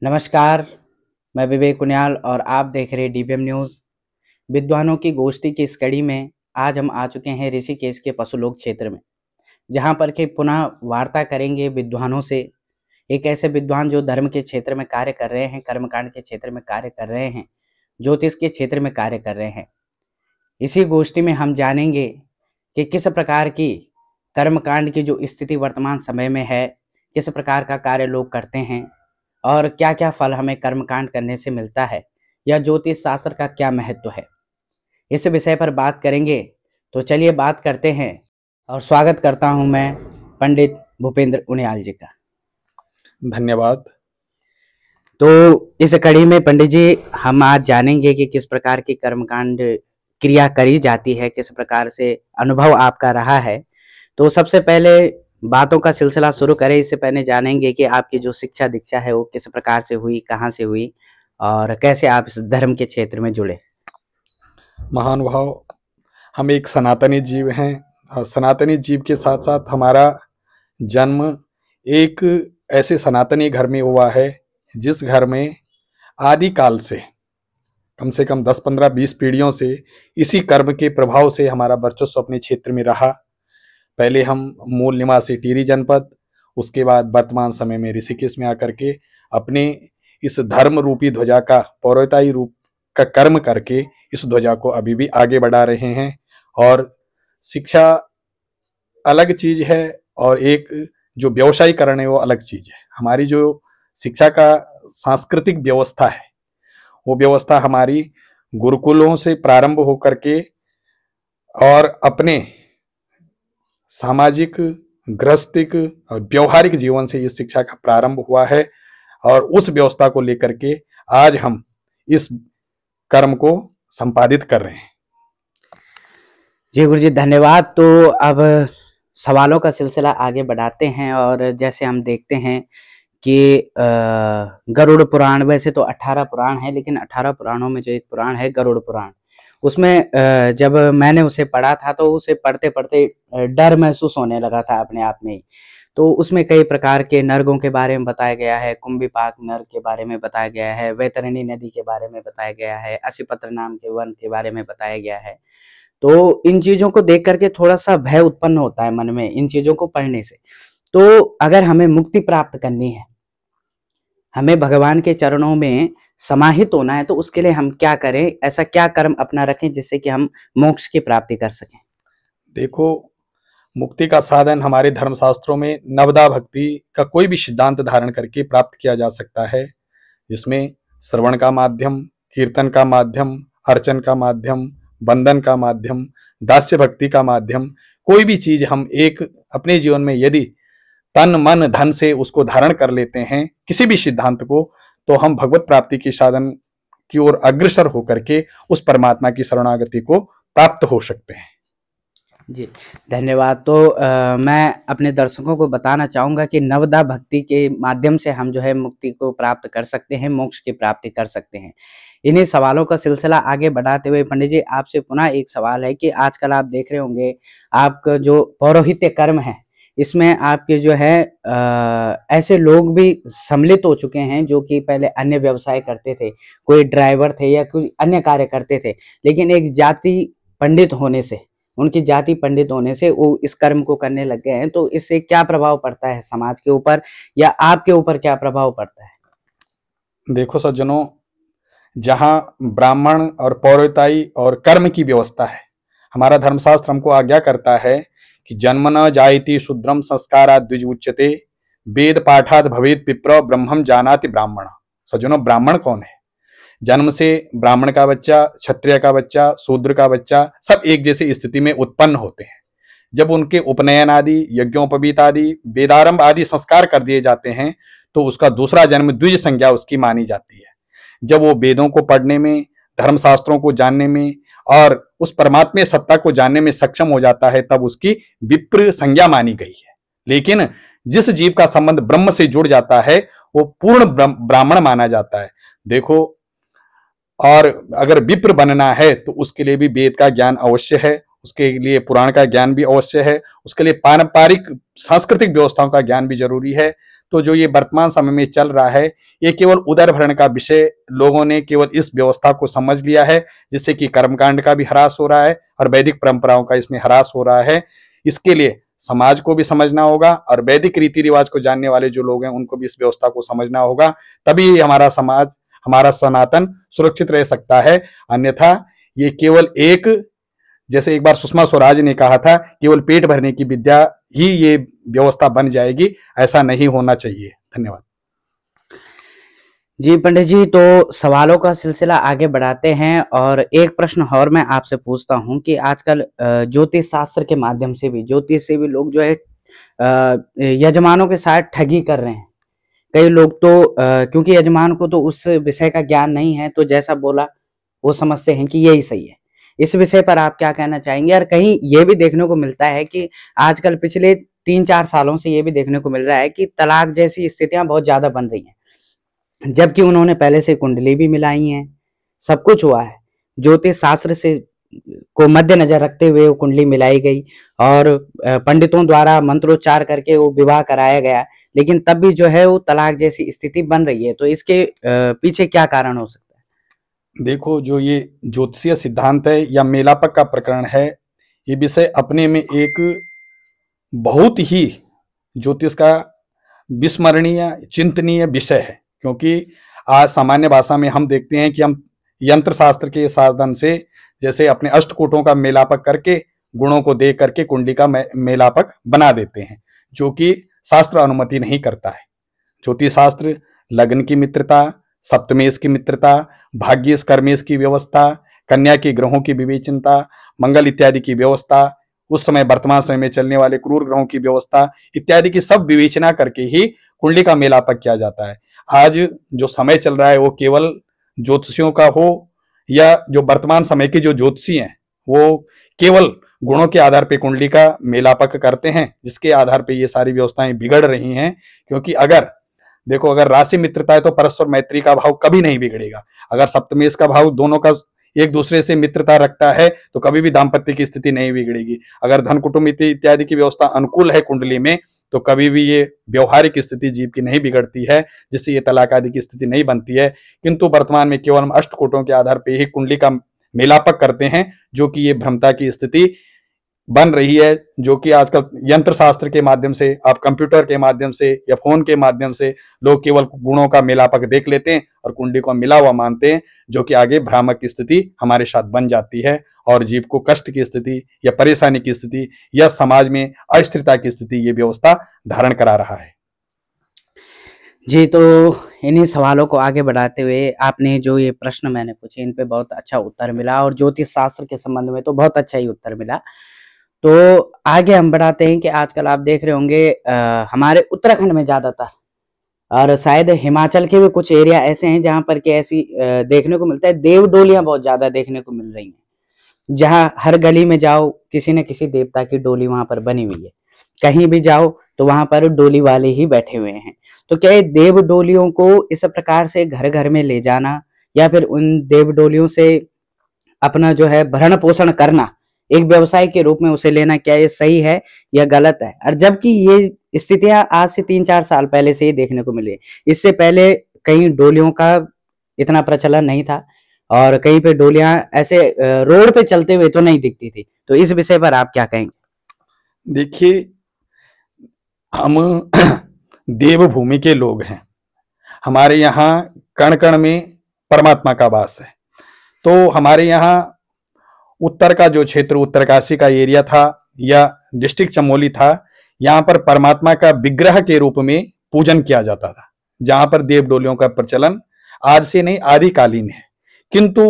नमस्कार, मैं विवेक कुनियाल और आप देख रहे हैं डीबीएम न्यूज़। विद्वानों की गोष्ठी की इस कड़ी में आज हम आ चुके हैं ऋषिकेश के पशुलोक क्षेत्र में, जहाँ पर कि पुनः वार्ता करेंगे विद्वानों से। एक ऐसे विद्वान जो धर्म के क्षेत्र में कार्य कर रहे हैं, कर्मकांड के क्षेत्र में कार्य कर रहे हैं, ज्योतिष के क्षेत्र में कार्य कर रहे हैं। इसी गोष्ठी में हम जानेंगे कि किस प्रकार की कर्मकांड की जो स्थिति वर्तमान समय में है, किस प्रकार का कार्य लोग करते हैं और क्या-क्या फल हमें कर्मकांड करने से मिलता है, या ज्योतिष शास्त्र का क्या महत्व है। इस विषय पर बात करेंगे, तो चलिए बात करते हैं और स्वागत करता हूं मैं पंडित भूपेंद्र उनियाल जी का। धन्यवाद। तो इस कड़ी में पंडित जी हम आज जानेंगे कि किस प्रकार की कर्मकांड क्रिया करी जाती है, किस प्रकार से अनुभव आपका रहा है। तो सबसे पहले बातों का सिलसिला शुरू करें, इससे पहले जानेंगे कि आपकी जो शिक्षा दीक्षा है वो किस प्रकार से हुई, कहाँ से हुई और कैसे आप इस धर्म के क्षेत्र में जुड़े। महानुभाव, हम एक सनातनी जीव हैं और सनातनी जीव के साथ साथ हमारा जन्म एक ऐसे सनातनी घर में हुआ है जिस घर में आदिकाल से कम 10, 15, 20 पीढ़ियों से इसी कर्म के प्रभाव से हमारा वर्चस्व अपने क्षेत्र में रहा। पहले हम मूल निवासी टिहरी जनपद, उसके बाद वर्तमान समय में ऋषिकेश में आकर के अपने इस धर्म रूपी ध्वजा का पौरोहित्य रूप का कर्म करके इस ध्वजा को अभी भी आगे बढ़ा रहे हैं। और शिक्षा अलग चीज है और एक जो व्यवसायीकरण है वो अलग चीज है। हमारी जो शिक्षा का सांस्कृतिक व्यवस्था है वो व्यवस्था हमारी गुरुकुलों से प्रारंभ होकर के और अपने सामाजिक, गृहस्थिक और व्यवहारिक जीवन से इस शिक्षा का प्रारंभ हुआ है और उस व्यवस्था को लेकर के आज हम इस कर्म को संपादित कर रहे हैं। जी गुरु जी, धन्यवाद। तो अब सवालों का सिलसिला आगे बढ़ाते हैं और जैसे हम देखते हैं कि गरुड़ पुराण, वैसे तो 18 पुराण है, लेकिन 18 पुराणों में जो एक पुराण है गरुड़ पुराण, उसमें जब मैंने उसे पढ़ा था तो उसे पढ़ते पढ़ते डर महसूस होने लगा था अपने आप में ही। तो उसमें कई प्रकार के नर्गों के बारे में बताया गया है, कुंभिपाक नर्ग के बारे में बताया गया है, वैतरणी नदी के बारे में बताया गया है, असिपत्र नाम के वन के बारे में बताया गया है। तो इन चीज़ों को देख कर के थोड़ा-सा भय उत्पन्न होता है मन में इन चीज़ों को पढ़ने से। तो अगर हमें मुक्ति प्राप्त करनी है, हमें भगवान के चरणों में समाहित होना है, तो उसके लिए हम क्या करें? ऐसा क्या कर्म अपना रखें जिससे कि हम मोक्ष की प्राप्ति कर सकें? देखो, मुक्ति का साधन हमारे धर्मशास्त्रों में नवदा भक्ति का कोई भी सिद्धांत धारण करके प्राप्त किया जा सकता है, जिसमें श्रवण का माध्यम, कीर्तन का माध्यम, अर्चन का माध्यम, बंधन का माध्यम, दास्य भक्ति का माध्यम, कोई भी चीज हम एक अपने जीवन में यदि तन मन धन से उसको धारण कर लेते हैं किसी भी सिद्धांत को, तो हम भगवत प्राप्ति की साधन की ओर अग्रसर होकर के उस परमात्मा की शरणागति को प्राप्त हो सकते हैं। जी, धन्यवाद। तो मैं अपने दर्शकों को बताना चाहूँगा कि नवदा भक्ति के माध्यम से हम जो है मुक्ति को प्राप्त कर सकते हैं, मोक्ष की प्राप्ति कर सकते हैं। इन्हीं सवालों का सिलसिला आगे बढ़ाते हुए पंडित जी, आपसे पुनः एक सवाल है कि आजकल आप देख रहे होंगे, आपका जो पौरोहित्य कर्म है, इसमें आपके जो है ऐसे लोग भी सम्मिलित हो चुके हैं जो कि पहले अन्य व्यवसाय करते थे, कोई ड्राइवर थे या कोई अन्य कार्य करते थे, लेकिन एक जाति पंडित होने से, उनकी जाति पंडित होने से वो इस कर्म को करने लग गए हैं। तो इससे क्या प्रभाव पड़ता है समाज के ऊपर, या आपके ऊपर क्या प्रभाव पड़ता है? देखो सज्जनों, जहां ब्राह्मण और पौरोहित्य और कर्म की व्यवस्था है, हमारा धर्मशास्त्र हमको आज्ञा करता है कि जन्म न जायति शूद्रम संस्कारात् द्विज उच्यते, वेद पाठात् भवेत् विप्र ब्रह्मम जानाति ब्राह्मण। सज्जनों, ब्राह्मण कौन है? जन्म से ब्राह्मण का बच्चा, क्षत्रिय का बच्चा, शूद्र का बच्चा सब एक जैसी स्थिति में उत्पन्न होते हैं। जब उनके उपनयन आदि, यज्ञोपवीत आदि, वेदारंभ आदि संस्कार कर दिए जाते हैं तो उसका दूसरा जन्म द्विज संज्ञा उसकी मानी जाती है। जब वो वेदों को पढ़ने में, धर्मशास्त्रों को जानने में और उस परमात्मा सत्ता को जानने में सक्षम हो जाता है, तब उसकी विप्र संज्ञा मानी गई है। लेकिन जिस जीव का संबंध ब्रह्म से जुड़ जाता है वो पूर्ण ब्राह्मण माना जाता है। देखो, और अगर विप्र बनना है तो उसके लिए भी वेद का ज्ञान अवश्य है, उसके लिए पुराण का ज्ञान भी अवश्य है, उसके लिए पारंपरिक सांस्कृतिक व्यवस्थाओं का ज्ञान भी जरूरी है। तो जो ये वर्तमान समय में चल रहा है, ये केवल उदरभरण का विषय लोगों ने केवल इस व्यवस्था को समझ लिया है, जिससे कि कर्मकांड का भी ह्रास हो रहा है और वैदिक परंपराओं का इसमें ह्रास हो रहा है। इसके लिए समाज को भी समझना होगा और वैदिक रीति रिवाज को जानने वाले जो लोग हैं उनको भी इस व्यवस्था को समझना होगा, तभी हमारा समाज, हमारा सनातन सुरक्षित रह सकता है। अन्यथा ये केवल एक, जैसे एक बार सुषमा स्वराज ने कहा था, केवल पेट भरने की विद्या ही ये व्यवस्था बन जाएगी, ऐसा नहीं होना चाहिए। धन्यवाद। जी पंडित जी, तो सवालों का सिलसिला आगे बढ़ाते हैं और एक प्रश्न और मैं आपसे पूछता हूं कि आजकल ज्योतिष शास्त्र के माध्यम से भी, ज्योतिष से भी लोग जो है यजमानों के साथ ठगी कर रहे हैं। कई लोग तो क्योंकि यजमान को तो उस विषय का ज्ञान नहीं है, तो जैसा बोला वो समझते हैं कि यही सही है। इस विषय पर आप क्या कहना चाहेंगे? और कहीं ये भी देखने को मिलता है कि आजकल पिछले 3-4 सालों से ये भी देखने को मिल रहा है कि तलाक जैसी स्थितियां बहुत ज्यादा बन रही हैं, जबकि उन्होंने पहले से कुंडली भी मिलाई है, सब कुछ हुआ है, ज्योतिष शास्त्र से को मद्देनजर रखते हुए वो कुंडली मिलाई गई और पंडितों द्वारा मंत्रोच्चार करके वो विवाह कराया गया, लेकिन तब भी जो है वो तलाक जैसी स्थिति बन रही है। तो इसके पीछे क्या कारण हो सकता है? देखो, जो ये ज्योतिषीय सिद्धांत है या मेलापक का प्रकरण है, ये विषय अपने में एक बहुत ही ज्योतिष का विस्मरणीय चिंतनीय विषय है, क्योंकि आज सामान्य भाषा में हम देखते हैं कि हम यंत्र शास्त्र के साधन से, जैसे अपने अष्टकूटों का मेलापक करके, गुणों को देख करके कुंडली का मेलापक बना देते हैं, जो कि शास्त्र अनुमति नहीं करता है। ज्योतिष शास्त्र लग्न की मित्रता, सप्तमेश की मित्रता, भाग्येश कर्मेश की व्यवस्था, कन्या के ग्रहों की विवेचनता, मंगल इत्यादि की व्यवस्था, उस समय वर्तमान समय में चलने वाले क्रूर ग्रहों की व्यवस्था इत्यादि की सब विवेचना करके ही कुंडली का मेलापक किया जाता है। आज जो समय चल रहा है वो केवल ज्योतिषियों का हो या जो वर्तमान समय के जो ज्योतिषी हैं वो केवल गुणों के आधार पर कुंडली का मेलापक करते हैं, जिसके आधार पर ये सारी व्यवस्थाएं बिगड़ रही हैं। क्योंकि अगर देखो, अगर राशि मित्रता है तो परस्पर मैत्री का भाव कभी नहीं बिगड़ेगा। अगर सप्तमेश का भाव दोनों का एक दूसरे से मित्रता रखता है तो कभी भी दाम्पत्य की स्थिति नहीं बिगड़ेगी। अगर धन कुटुंब इत्यादि की व्यवस्था अनुकूल है कुंडली में तो कभी भी ये व्यवहारिक स्थिति जीव की नहीं बिगड़ती है, जिससे ये तलाक आदि की स्थिति नहीं बनती है। किंतु वर्तमान में केवल हम अष्टकूटों के आधार पर ही कुंडली का मेलापक करते हैं, जो कि ये भ्रमता की स्थिति बन रही है, जो कि आजकल यंत्र शास्त्र के माध्यम से, आप कंप्यूटर के माध्यम से या फोन के माध्यम से लोग केवल गुणों का मेलापक देख लेते हैं और कुंडली को मिला हुआ मानते हैं, जो कि आगे भ्रामक की स्थिति हमारे साथ बन जाती है और जीव को कष्ट की स्थिति या परेशानी की स्थिति या समाज में अस्थिरता की स्थिति ये व्यवस्था धारण करा रहा है। जी, तो इन्हीं सवालों को आगे बढ़ाते हुए आपने जो ये प्रश्न मैंने पूछे इन पे बहुत अच्छा उत्तर मिला और ज्योतिष शास्त्र के संबंध में तो बहुत अच्छा ही उत्तर मिला। तो आगे हम बढ़ाते हैं कि आजकल आप देख रहे होंगे हमारे उत्तराखंड में ज़्यादातर और शायद हिमाचल के भी कुछ एरिया ऐसे हैं जहाँ पर कि ऐसी देखने को मिलता है, देव डोलियाँ बहुत ज़्यादा देखने को मिल रही हैं। जहाँ हर गली में जाओ किसी न किसी देवता की डोली वहाँ पर बनी हुई है, कहीं भी जाओ तो वहाँ पर डोली वाले ही बैठे हुए हैं। तो क्या देव डोलियों को इस प्रकार से घर घर में ले जाना या फिर उन देव डोलियों से अपना जो है भरण पोषण करना, एक व्यवसाय के रूप में उसे लेना, क्या ये सही है या गलत है? और जबकि ये स्थितियां आज से 3-4 साल पहले से ही देखने को मिली। इससे पहले कहीं डोलियों का इतना प्रचलन नहीं था और कहीं पे डोलियां ऐसे रोड पे चलते हुए तो नहीं दिखती थी। तो इस विषय पर आप क्या कहेंगे? देखिए, हम देवभूमि के लोग हैं, हमारे यहाँ कण कण में परमात्मा का वास है। तो हमारे यहाँ उत्तर का जो क्षेत्र, उत्तरकाशी का एरिया था या डिस्ट्रिक्ट चमोली था, यहाँ पर परमात्मा का विग्रह के रूप में पूजन किया जाता था, जहां पर देव डोलियों का प्रचलन आज से नहीं आदिकालीन है। किंतु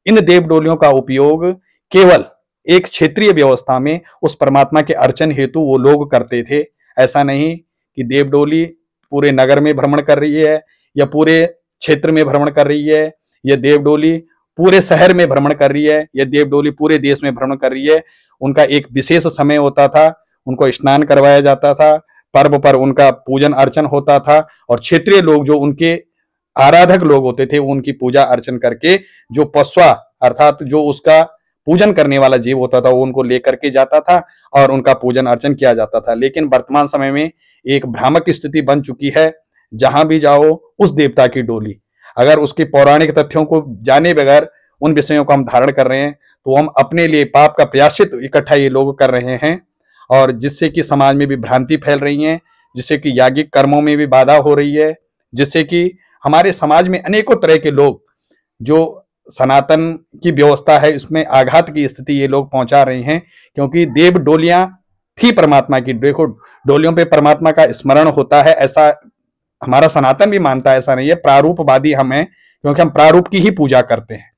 इन देव डोलियों का उपयोग केवल एक क्षेत्रीय व्यवस्था में उस परमात्मा के अर्चन हेतु वो लोग करते थे। ऐसा नहीं कि देव डोली पूरे नगर में भ्रमण कर रही है या पूरे क्षेत्र में भ्रमण कर रही है या देव डोली पूरे शहर में भ्रमण कर रही है या देव डोली पूरे देश में भ्रमण कर रही है। उनका एक विशेष समय होता था, उनको स्नान करवाया जाता था, पर्व पर उनका पूजन अर्चन होता था और क्षेत्रीय लोग जो उनके आराधक लोग होते थे वो उनकी पूजा अर्चन करके जो पशुआ अर्थात जो उसका पूजन करने वाला जीव होता था वो उनको लेकर के जाता था और उनका पूजन अर्चन किया जाता था। लेकिन वर्तमान समय में एक भ्रामक स्थिति बन चुकी है जहां भी जाओ उस देवता की डोली। अगर उसके पौराणिक तथ्यों को जाने बगैर उन विषयों को हम धारण कर रहे हैं तो हम अपने लिए पाप का प्रायश्चित इकट्ठा ये लोग कर रहे हैं, और जिससे कि समाज में भी भ्रांति फैल रही है, जिससे कि याज्ञिक कर्मों में भी बाधा हो रही है, जिससे कि हमारे समाज में अनेकों तरह के लोग जो सनातन की व्यवस्था है इसमें आघात की स्थिति ये लोग पहुंचा रहे हैं। क्योंकि देव डोलियां थी परमात्मा की, देखो डोलियों पे परमात्मा का स्मरण होता है, ऐसा हमारा सनातन भी मानता है, ऐसा नहीं है। प्रारूपवादी हम हैं क्योंकि हम प्रारूप की ही पूजा करते हैं।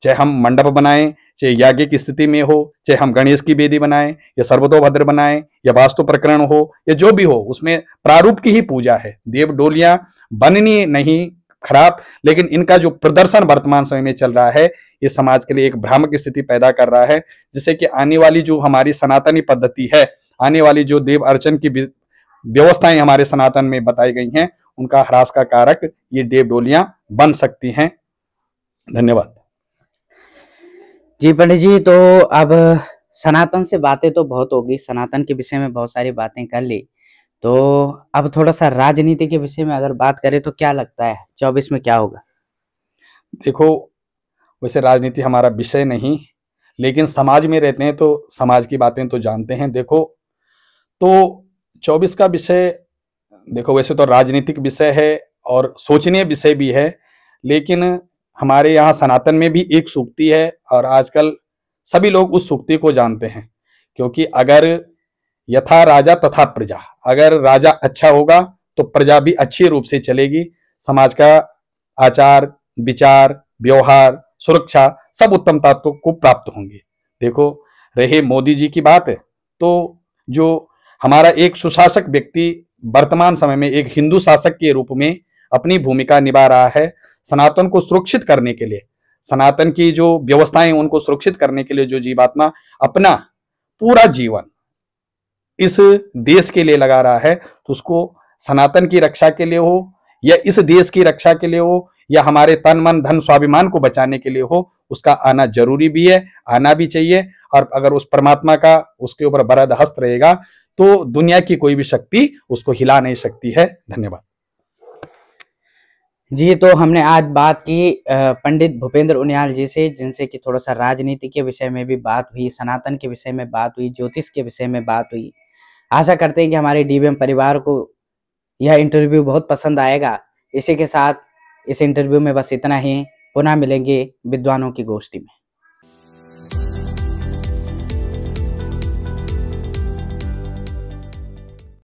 चाहे हम मंडप बनाएं, चाहे याज्ञ की स्थिति में हो, चाहे हम गणेश की वेदी बनाएं या सर्वतोभद्र बनाएं या वास्तु प्रकरण हो या जो भी हो, उसमें प्रारूप की ही पूजा है। देव डोलियां बननी नहीं खराब, लेकिन इनका जो प्रदर्शन वर्तमान समय में चल रहा है ये समाज के लिए एक भ्रामक स्थिति पैदा कर रहा है, जिससे कि आने वाली जो हमारी सनातनी पद्धति है, आने वाली जो देव अर्चन की व्यवस्थाएं हमारे सनातन में बताई गई हैं, उनका ह्रास का कारक ये देव डोलियां बन सकती हैं। धन्यवाद। जी पंडित जी, तो अब सनातन से बातें तो बहुत होगी, सनातन के विषय में बहुत सारी बातें कर ली, तो अब थोड़ा सा राजनीति के विषय में अगर बात करें तो क्या लगता है 24 में क्या होगा? देखो, वैसे राजनीति हमारा विषय नहीं, लेकिन समाज में रहते हैं तो समाज की बातें तो जानते हैं। देखो, तो 24 का विषय, देखो वैसे तो राजनीतिक विषय है और सोचनीय विषय भी है, लेकिन हमारे यहाँ सनातन में भी एक सूक्ति है और आजकल सभी लोग उस सूक्ति को जानते हैं। क्योंकि अगर यथा राजा तथा प्रजा, अगर राजा अच्छा होगा तो प्रजा भी अच्छी रूप से चलेगी, समाज का आचार विचार व्यवहार सुरक्षा सब उत्तमता को प्राप्त होंगे। देखो, रहे मोदी जी की बात, तो जो हमारा एक सुशासक व्यक्ति वर्तमान समय में एक हिंदू शासक के रूप में अपनी भूमिका निभा रहा है, सनातन को सुरक्षित करने के लिए, सनातन की जो व्यवस्थाएं उनको सुरक्षित करने के लिए जो जीवात्मा अपना पूरा जीवन इस देश के लिए लगा रहा है, तो उसको सनातन की रक्षा के लिए हो या इस देश की रक्षा के लिए हो या हमारे तन मन धन स्वाभिमान को बचाने के लिए हो, उसका आना जरूरी भी है, आना भी चाहिए। और अगर उस परमात्मा का उसके ऊपर बरद हस्त रहेगा तो दुनिया की कोई भी शक्ति उसको हिला नहीं सकती है। धन्यवाद। जी, तो हमने आज बात की पंडित भूपेंद्र उनियाल जी से, जिनसे कि थोड़ा सा राजनीति के विषय में भी बात हुई, सनातन के विषय में बात हुई, ज्योतिष के विषय में बात हुई। आशा करते हैं कि हमारे डीबीएम परिवार को यह इंटरव्यू बहुत पसंद आएगा। इसी के साथ इस इंटरव्यू में बस इतना ही। पुनः मिलेंगे विद्वानों की गोष्ठी में।